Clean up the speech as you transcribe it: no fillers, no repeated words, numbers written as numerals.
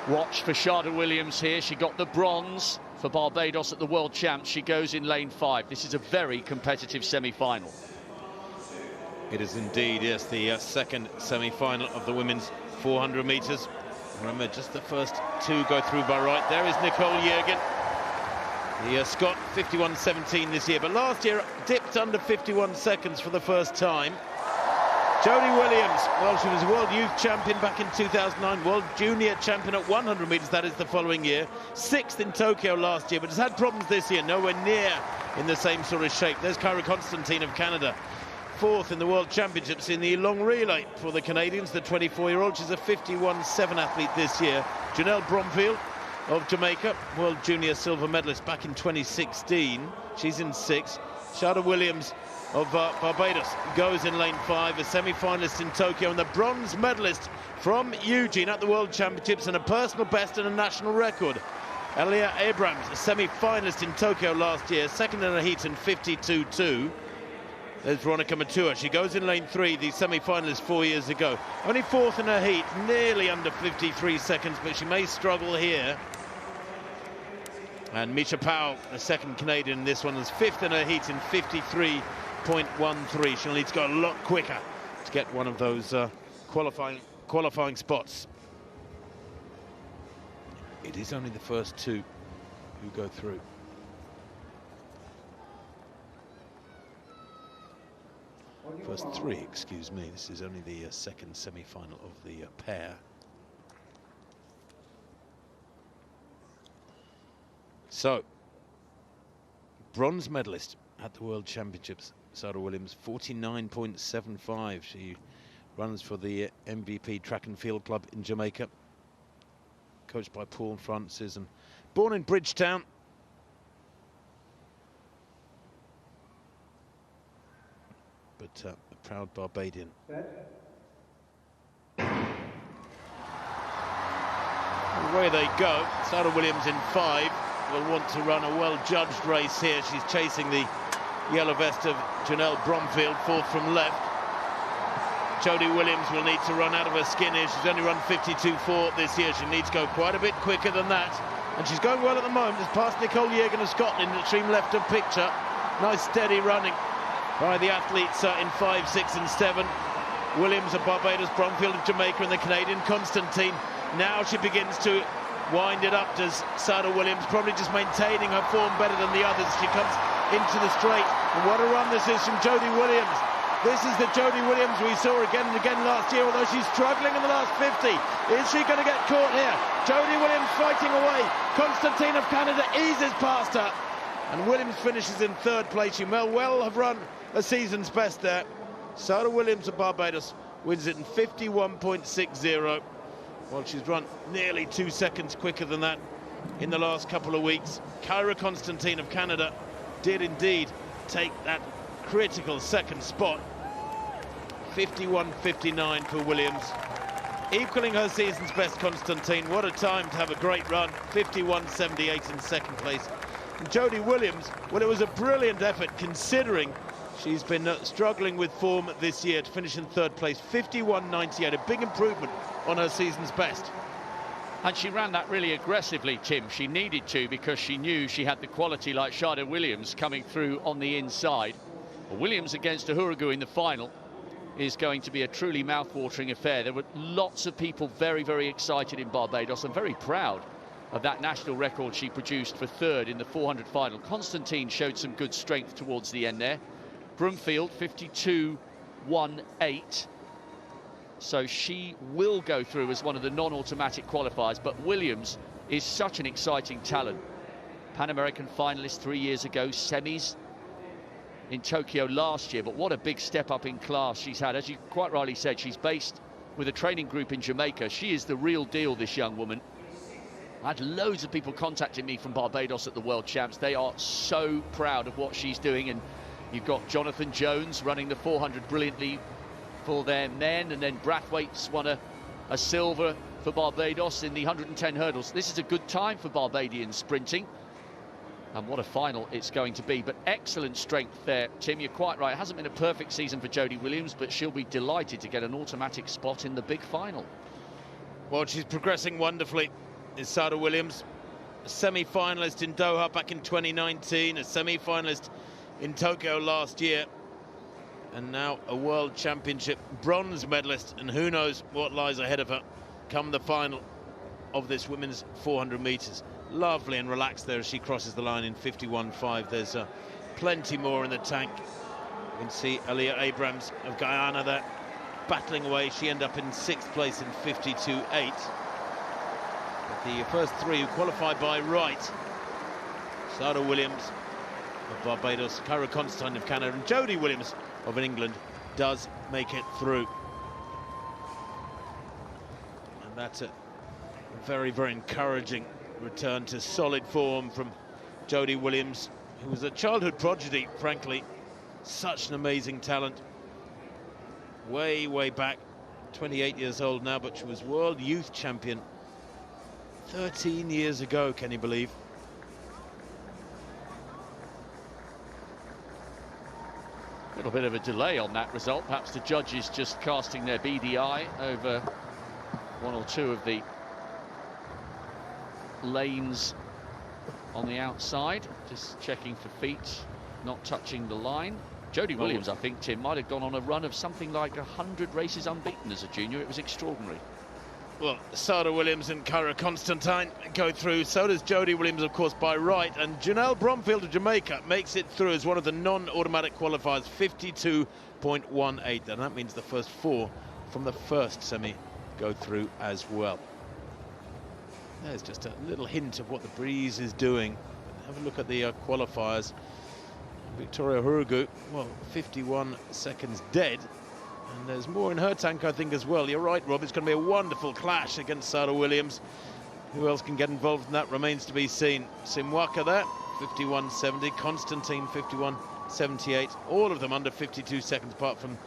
Watch for Shada Williams here. She got the bronze for Barbados at the World Champs. She goes in lane 5. This is a very competitive semi-final. It is indeed, yes, the second semi-final of the women's 400 metres. Remember, just the first two go through by right. There is Nicole Jürgen, the Scot, 51.17 this year, but last year dipped under 51 seconds for the first time. Jodie Williams, well, she was World Youth Champion back in 2009, World Junior Champion at 100 metres, that is the following year. 6th in Tokyo last year, but has had problems this year, nowhere near in the same sort of shape. There's Kyra Constantine of Canada. 4th in the World Championships in the long relay for the Canadians, the 24-year-old. She's a 51.7 athlete this year. Janelle Bromfield of Jamaica, World Junior silver medalist back in 2016. She's in 6th. Shada Williams of Barbados goes in lane 5, a semi-finalist in Tokyo and the bronze medalist from Eugene at the World Championships and a personal best and a national record. Elia Abrams, a semi-finalist in Tokyo last year, 2nd in a heat in 52.2. There's Veronica Matua. She goes in lane 3, the semi-finalist 4 years ago. Only 4th in her heat, nearly under 53 seconds, but she may struggle here. And Misha Powell, the 2nd Canadian in this one, is 5th in her heat in 53.13. She'll need to go a lot quicker to get one of those qualifying spots. It is only the first two who go through. First three, excuse me. This is only the second semi-final of the pair. So, bronze medalist at the World Championships, Shada Williams, 49.75. She runs for the MVP Track and Field Club in Jamaica, coached by Paul Francis, and born in Bridgetown. But a proud Barbadian. Away they go. Shada Williams in 5 will want to run a well-judged race here. She's chasing the yellow vest of Janelle Bromfield, 4th from left. Jodie Williams will need to run out of her skin here. She's only run 52.4 this year. She needs to go quite a bit quicker than that. And she's going well at the moment. It's past Nicole Jürgen of Scotland, extreme left of picture. Nice steady running by the athletes in 5, 6 and 7. Williams of Barbados, Bromfield of Jamaica and the Canadian Constantine. Now she begins to wind it up, does Shada Williams, probably just maintaining her form better than the others. She comes into the straight, and what a run this is from Jodie Williams. This is the Jodie Williams we saw again and again last year, although she's struggling in the last 50. Is she going to get caught here? Jodie Williams fighting away. Constantine of Canada eases past her, and Williams finishes in 3rd place. She may well have run a season's best there. Shada Williams of Barbados wins it in 51.60. Well, she's run nearly 2 seconds quicker than that in the last couple of weeks. Kyra Constantine of Canada did indeed take that critical 2nd spot. 51.59 for Williams, equaling her season's best. Constantine, what a time to have a great run. 51.78 in 2nd place. And Jodie Williams, well, it was a brilliant effort considering she's been struggling with form this year, to finish in 3rd place. 51.98, a big improvement on her season's best. And she ran that really aggressively, Tim. She needed to, because she knew she had the quality like Shada Williams coming through on the inside. Well, Williams against Uhuragu in the final is going to be a truly mouth-watering affair. There were lots of people very, very excited in Barbados and very proud of that national record she produced for 3rd in the 400 final. Constantine showed some good strength towards the end there. Bromfield, 52.18. So she will go through as one of the non-automatic qualifiers, but Williams is such an exciting talent. Pan American finalist 3 years ago, semis in Tokyo last year, but what a big step up in class she's had. As you quite rightly said, she's based with a training group in Jamaica. She is the real deal, this young woman. I had loads of people contacting me from Barbados at the World Champs. They are so proud of what she's doing, and you've got Jonathan Jones running the 400 brilliantly for their men, and then Brathwaite's won a silver for Barbados in the 110 hurdles. This is a good time for Barbadians sprinting, and what a final it's going to be. But excellent strength there, Tim, you're quite right. It hasn't been a perfect season for Jodie Williams, but she'll be delighted to get an automatic spot in the big final. Well, she's progressing wonderfully. is Sarah Williams, a semi-finalist in Doha back in 2019, a semi-finalist in Tokyo last year, and now a World Championship bronze medalist, and who knows what lies ahead of her come the final of this women's 400 metres. Lovely and relaxed there as she crosses the line in 51.5. There's plenty more in the tank. You can see Aliyah Abrams of Guyana there battling away. She ended up in 6th place in 52.8. But the first three who qualified by right, Sarah Williams of Barbados, Kyra Constantine of Canada, and Jodie Williams of England, does make it through. And that's a very, very encouraging return to solid form from Jodie Williams, who was a childhood prodigy, frankly. Such an amazing talent. Way, way back, 28 years old now, but she was world youth champion 13 years ago, can you believe? A little bit of a delay on that result. Perhaps the judges just casting their beady eye over one or two of the lanes on the outside, just checking for feet not touching the line. Jodie Williams, I think, Tim, might have gone on a run of something like 100 races unbeaten as a junior. It was extraordinary. Well, Sarah Williams and Kyra Constantine go through. So does Jodie Williams, of course, by right. And Janelle Bromfield of Jamaica makes it through as one of the non-automatic qualifiers, 52.18. And that means the first four from the first semi go through as well. There's just a little hint of what the breeze is doing. Have a look at the qualifiers. Victoria Hurugu, well, 51 seconds dead. And there's more in her tank, I think, as well. You're right, Rob. It's going to be a wonderful clash against Sarah Williams. Who else can get involved in that remains to be seen. Simwaka there, 51.70. Constantine, 51.78. All of them under 52 seconds, apart from